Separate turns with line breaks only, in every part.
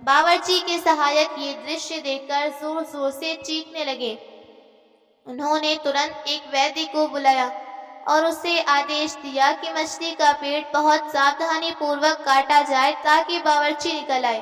باورچی کے سہایک یہ درشیہ دیکھ کر زور زور سے چیخنے لگے۔ انہوں نے ترنت ایک ویدی کو بلایا اور اسے آدیش دیا کہ مچھلی کا پیٹ بہت ساودھانی پوروک کاٹا جائے تاکہ باورچی نکل آئے۔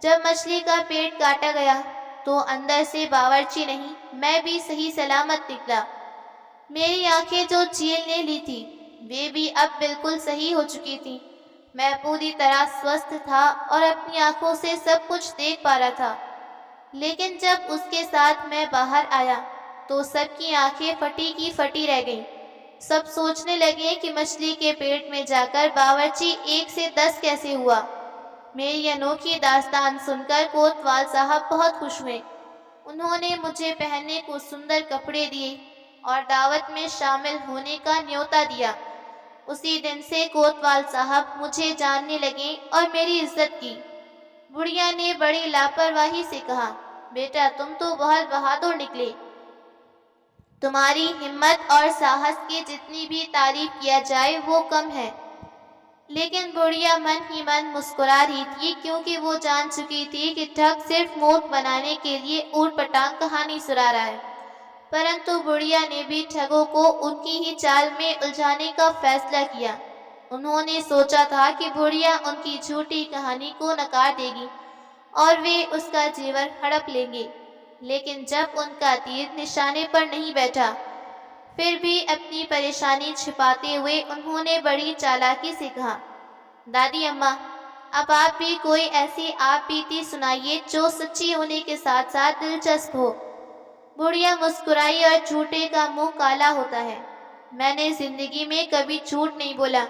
جب مچھلی کا پیٹ کاٹا گیا تو اندر سے باورچی نہیں، میں بھی صحیح سلامت نکلا۔ میری آنکھیں جو چیل نے لی تھی وہ بھی اب بالکل صحیح ہو چکی تھی۔ میں پوری طرح سوستھ تھا اور اپنی آنکھوں سے سب کچھ دیکھ پا رہا تھا۔ لیکن جب اس کے ساتھ میں باہر آیا تو سب کی آنکھیں پھٹی کی پھٹی رہ گئیں۔ سب سوچنے لگے کہ مچھلی کے پیٹ میں جا کر باورچی 1 سے 10 کیسے ہوا۔ میری انوکھی داستان سن کر کوتوال صاحب بہت خوش ہوئے۔ انہوں نے مجھے پہننے کو سندر کپڑے دیے اور دعوت میں شامل ہونے کا نیوتا دیا۔ اسی دن سے کوتوال صاحب مجھے جاننے لگے اور میری عزت کی۔ بڑھیا نے بڑی لاپرواہی سے کہا، بیٹا تم تو بہت بہادر نکلے۔ تمہاری ہمت اور ساہس کی جتنی بھی تعریف کیا جائے وہ کم ہے۔ لیکن بڑھیا من ہی من مسکرا رہی تھی کیونکہ وہ جان چکی تھی کہ ٹھگ صرف مورکھ بنانے کے لیے اوٹ پٹانگ کہانی سنا رہا ہے۔ پرنتو بڑھیا نے بھی ٹھگوں کو ان کی ہی چال میں الجھانے کا فیصلہ کیا۔ انہوں نے سوچا تھا کہ بڑھیا ان کی جھوٹی کہانی کو نکار دے گی اور وہ اس کا جیور ہڑپ لیں گے۔ لیکن جب ان کا تیر نشانے پر نہیں بیٹھا، پھر بھی اپنی پریشانی چھپاتے ہوئے انہوں نے بڑی چالاکی سے کہا، دادی اماں اب آپ بھی کوئی ایسی آپ بیتی سنائیے جو سچی ہونے کے ساتھ ساتھ دلچسپ ہو۔ بڑھیا مسکرائی اور جھوٹے کا منہ کالا ہوتا ہے۔ میں نے زندگی میں کبھی جھوٹ نہیں بولا،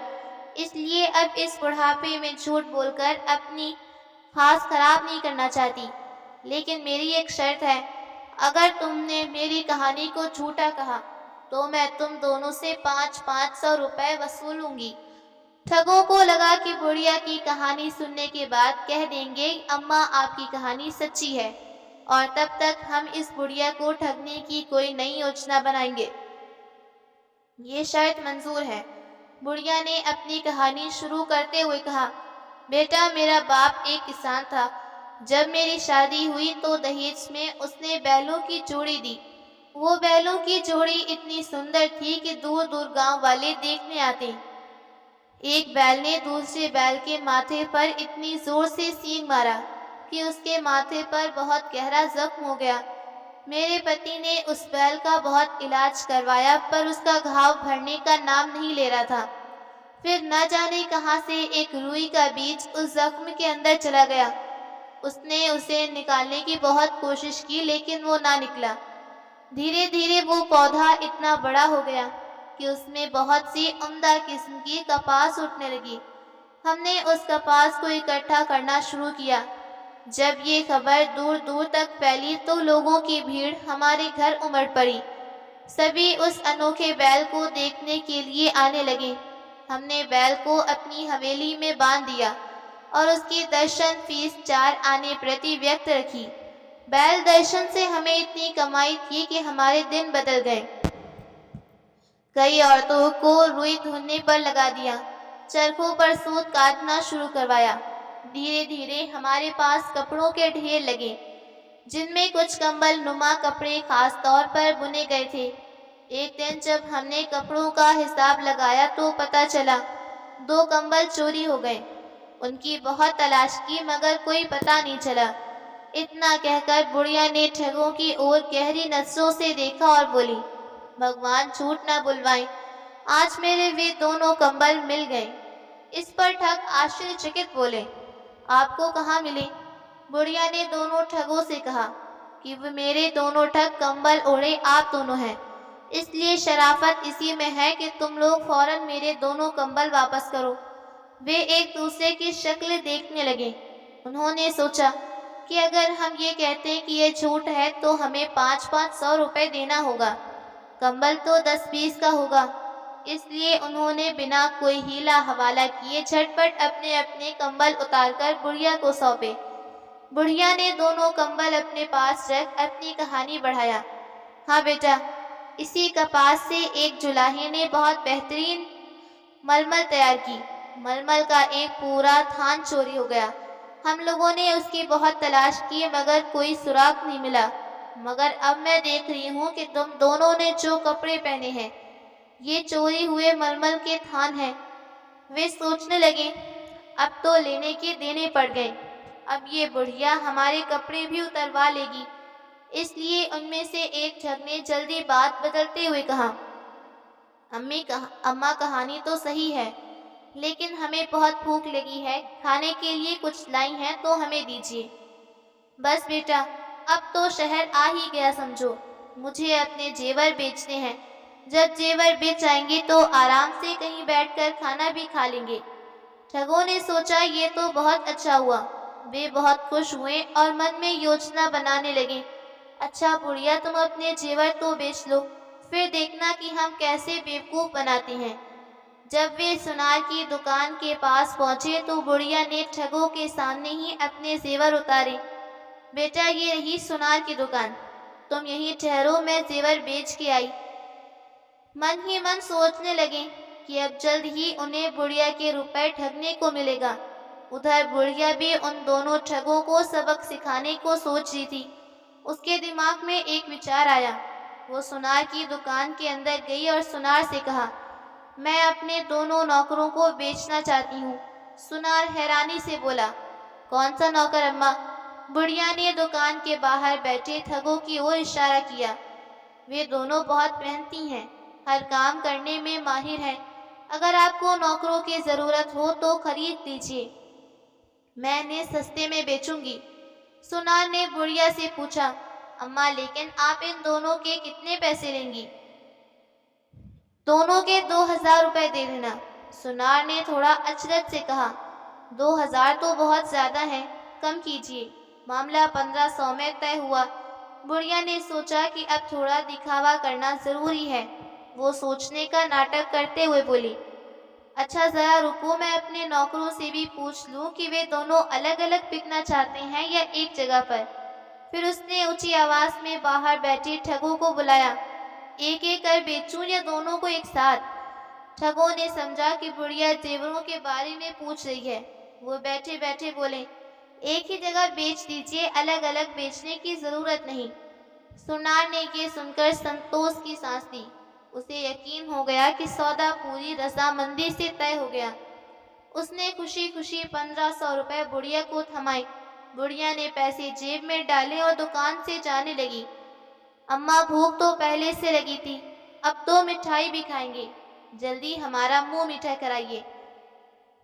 اس لیے اب اس بڑھاپے میں جھوٹ بول کر اپنی خاص خراب نہیں کرنا چاہتی۔ لیکن میری ایک شرط ہے، اگر تم نے میری کہانی کو جھوٹا کہا تو میں تم دونوں سے 500 روپے وصولوں گی۔ ٹھگوں کو لگا کہ بڑھیا کی کہانی سننے کے بعد کہہ دیں گے اماں آپ کی کہانی سچی ہے، اور تب تک ہم اس بڑھیا کو ٹھگنے کی کوئی نئی یوجنا بنائیں گے۔ یہ شرط منظور ہے۔ بڑھیا نے اپنی کہانی شروع کرتے ہوئے کہا، بیٹا میرا باپ ایک کسان تھا۔ جب میری شادی ہوئی تو دہیج میں اس نے بیلوں کی جوڑی دی۔ وہ بیلوں کی جوڑی اتنی سندر تھی کہ دور دور گاؤں والے دیکھنے آتے۔ ایک بیل نے دوسرے بیل کے ماتھے پر اتنی زور سے سینگ مارا کہ اس کے ماتھے پر بہت گہرا زخم ہو گیا۔ میرے پتی نے اس بیل کا بہت علاج کروایا پر اس کا گھاؤ بھرنے کا نام نہیں لے رہا تھا۔ پھر نہ جانے کہاں سے ایک روئی کا بیج اس زخم کے اندر چلا گیا۔ اس نے اسے نکالنے کی بہت کوشش کی لیکن وہ نہ نکلا۔ دھیرے دھیرے وہ پودا اتنا بڑا ہو گیا کہ اس میں بہت سی عمدہ قسم کی کپاس اٹھنے لگی۔ ہم نے اس کپاس کو اکٹھا کرنا شروع کیا۔ جب یہ خبر دور دور تک پھیلی تو لوگوں کی بھیڑ ہمارے گھر امڑ پڑی۔ سبھی اس انوکھے بیل کو دیکھنے کے لیے آنے لگے۔ ہم نے بیل کو اپنی حویلی میں باندھ دیا اور اس کی درشن فیس 4 آنے پرتی ویکت رکھی۔ بیل درشن سے ہمیں اتنی کمائی تھی کہ ہمارے دن بدل گئے۔ کئی عورتوں کو روئی دھونے پر لگا دیا، چرخوں پر سوت کاٹنا شروع کروایا۔ دھیرے دھیرے ہمارے پاس کپڑوں کے ڈھیر لگے، جن میں کچھ کمبل نما کپڑے خاص طور پر بنے گئے تھے۔ ایک دن جب ہم نے کپڑوں کا حساب لگایا تو پتہ چلا 2 کمبل چوری ہو گئے۔ ان کی بہت تلاش کی مگر کوئی پتہ نہیں چلا۔ اتنا کہہ کر بڑھیا نے ٹھگوں کی اور گہری نظروں سے دیکھا اور بولی، بھگوان جھوٹ نہ بلوائیں، آج میرے وہ دونوں کمبل مل گئے۔ اس پر ٹھگ آشچر چکت بولے، آپ کو کہاں ملے؟ بڑھیا نے دونوں ٹھگوں سے کہا کہ وہ میرے دونوں ٹھگ کمبل اوڑھے آپ دونوں ہیں، اس لیے شرافت اسی میں ہے کہ تم لوگ فوراً میرے دونوں کمبل واپس کرو۔ وہ ایک دوسرے کی شکل دیکھنے لگے۔ انہوں نے سوچا کہ اگر ہم یہ کہتے ہیں کہ یہ جھوٹ ہے تو ہمیں 500 روپے دینا ہوگا، کمبل تو 10-20 کا ہوگا۔ اس لیے انہوں نے بنا کوئی ہیلا حوالہ کیے جھٹ پٹ اپنے اپنے کمبل اتار کر بڑھیا کو سونپے۔ بڑھیا نے دونوں کمبل اپنے پاس رکھ اپنی کہانی بڑھایا، ہاں بیٹا، اسی کپاس سے ایک جولاہے نے بہت بہترین ململ تیار کی۔ ململ کا ایک پورا تھان چوری ہو گیا۔ ہم لوگوں نے اس کی بہت تلاش کی مگر کوئی سراغ نہیں ملا، مگر اب میں دیکھ رہی ہوں کہ تم دونوں نے جو کپڑے پہنے ہیں یہ چوری ہوئے ململ کے تھان ہیں۔ وہ سوچنے لگے اب تو لینے کے دینے پڑ گئے، اب یہ بڑھیا ہمارے کپڑے بھی اتروا لے گی۔ اس لیے ان میں سے ایک ٹھگ نے جلدی بات بدلتے ہوئے کہا، اماں کہانی تو صحیح ہے لیکن ہمیں بہت بھوک لگی ہے، کھانے کے لیے کچھ لائی ہیں تو ہمیں دیجیے۔ بس بیٹا اب تو شہر آ ہی گیا سمجھو، مجھے اپنے زیور بیچنے ہیں، جب زیور بیچ جائیں گے تو آرام سے کہیں بیٹھ کر کھانا بھی کھا لیں گے۔ ٹھگوں نے سوچا یہ تو بہت اچھا ہوا، وہ بہت خوش ہوئے اور من میں یوجنا بنانے لگے، اچھا بڑھیا تم اپنے زیور تو بیچ لو، پھر دیکھنا کہ ہم کیسے بیوقوف بناتے ہیں۔ جب وہ سونار کی دکان کے پاس پہنچے تو بڑھیا نے ٹھگوں کے سامنے ہی اپنے زیور اتارے۔ بیٹا یہ رہی سونار کی دکان، تم یہیں ٹھہرو، میں زیور بیچ کے آئی۔ من ہی من سوچنے لگے کہ اب جلد ہی انہیں بڑھیا کے روپے ٹھگنے کو ملے گا۔ ادھر بڑھیا بھی ان دونوں ٹھگوں کو سبق سکھانے کو سوچ رہی تھی۔ اس کے دماغ میں ایک وچار آیا، وہ سونار کی دکان کے اندر گئی اور سونار سے کہا، میں اپنے دونوں نوکروں کو بیچنا چاہتی ہوں۔ سونار حیرانی سے بولا، کون سا نوکر اماں؟ بڑھیا نے دکان کے باہر بیٹھے ٹھگوں کی اور اشارہ کیا، وہ دونوں بہت محنتی ہیں، ہر کام کرنے میں ماہر ہیں، اگر آپ کو نوکروں کی ضرورت ہو تو خرید لیجیے، میں انہیں سستے میں بیچوں گی۔ سونار نے بڑھیا سے پوچھا، اماں لیکن آپ ان دونوں کے کتنے پیسے لیں گی؟ دونوں کے 2000 روپے دے دینا۔ سونار نے تھوڑا اچرج سے کہا، 2000 تو بہت زیادہ ہیں، کم کیجیے۔ معاملہ 1500 میں طے ہوا۔ بڑھیا نے سوچا کہ اب تھوڑا دکھاوا کرنا ضروری ہے، وہ سوچنے کا ناٹک کرتے ہوئے بولی، اچھا ذرا رکو، میں اپنے نوکروں سے بھی پوچھ لوں کہ وہ دونوں الگ الگ بکنا چاہتے ہیں یا ایک جگہ پر۔ پھر اس نے اونچی آواز میں باہر بیٹھے ٹھگوں کو بلایا، ایک ایک کر بیچوں یا دونوں کو ایک ساتھ؟ ٹھگوں نے سمجھا کہ بڑھیا زیوروں کے بارے میں پوچھ رہی ہے، وہ بیٹھے بیٹھے بولے، ایک ہی جگہ بیچ دیجیے، الگ الگ بیچنے کی ضرورت نہیں۔ سونار نے یہ سن کر سنتوش کی سانس لی، اسے یقین ہو گیا کہ سودا پوری رضامندی سے طے ہو گیا۔ اس نے خوشی خوشی 1500 روپے بڑھیا کو تھمائے۔ بڑھیا نے پیسے جیب میں ڈالے اور دکان سے جانے لگی۔ اماں بھوک تو پہلے سے لگی تھی، اب تو مٹھائی بھی کھائیں گے، جلدی ہمارا منہ میٹھا کرائیے۔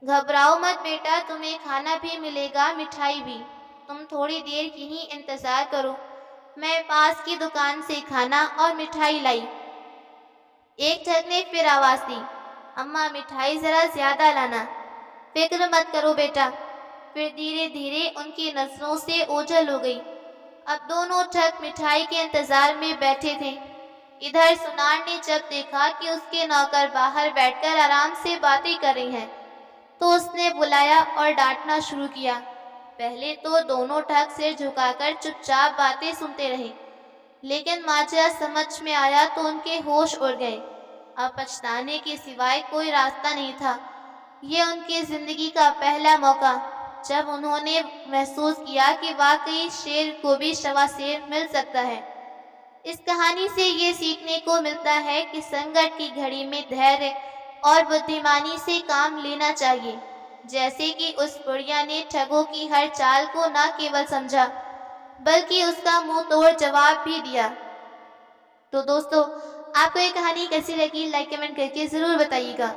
گھبراؤ مت بیٹا، تمہیں کھانا بھی ملے گا، مٹھائی بھی، تم تھوڑی دیر کی ہی انتظار کرو، میں پاس کی دکان سے کھانا اور مٹھائی لائی۔ ایک ٹھگ نے پھر آواز دی، اماں مٹھائی ذرا زیادہ لانا۔ فکر مت کرو بیٹا۔ پھر دھیرے دھیرے ان کی نظروں سے اوجھل ہو گئی۔ اب دونوں ٹھگ مٹھائی کے انتظار میں بیٹھے تھے۔ ادھر سونار نے جب دیکھا کہ اس کے نوکر باہر بیٹھ کر آرام سے باتیں کر رہے ہیں تو اس نے بلایا اور ڈانٹنا شروع کیا۔ پہلے تو دونوں ٹھگ سر جھکا کر چپ چاپ باتیں سنتے رہے، لیکن ماجرا سمجھ میں آیا تو ان کے ہوش اڑ گئے۔ اب پچھتانے کے سوائے کوئی راستہ نہیں تھا۔ یہ ان کی زندگی کا پہلا موقع جب انہوں نے محسوس کیا کہ واقعی شیر کو بھی شوا شیر مل سکتا ہے۔ اس کہانی سے یہ سیکھنے کو ملتا ہے کہ سنکٹ کی گھڑی میں دھیریہ اور بدھیمانی سے کام لینا چاہیے، جیسے کہ اس بڑھیا نے ٹھگوں کی ہر چال کو نہ کیول سمجھا بلکہ اس کا منہ توڑ جواب بھی دیا۔ تو دوستو، آپ کو یہ کہانی کیسی لگی؟ لائک کمنٹ کر کے ضرور بتائیے گا۔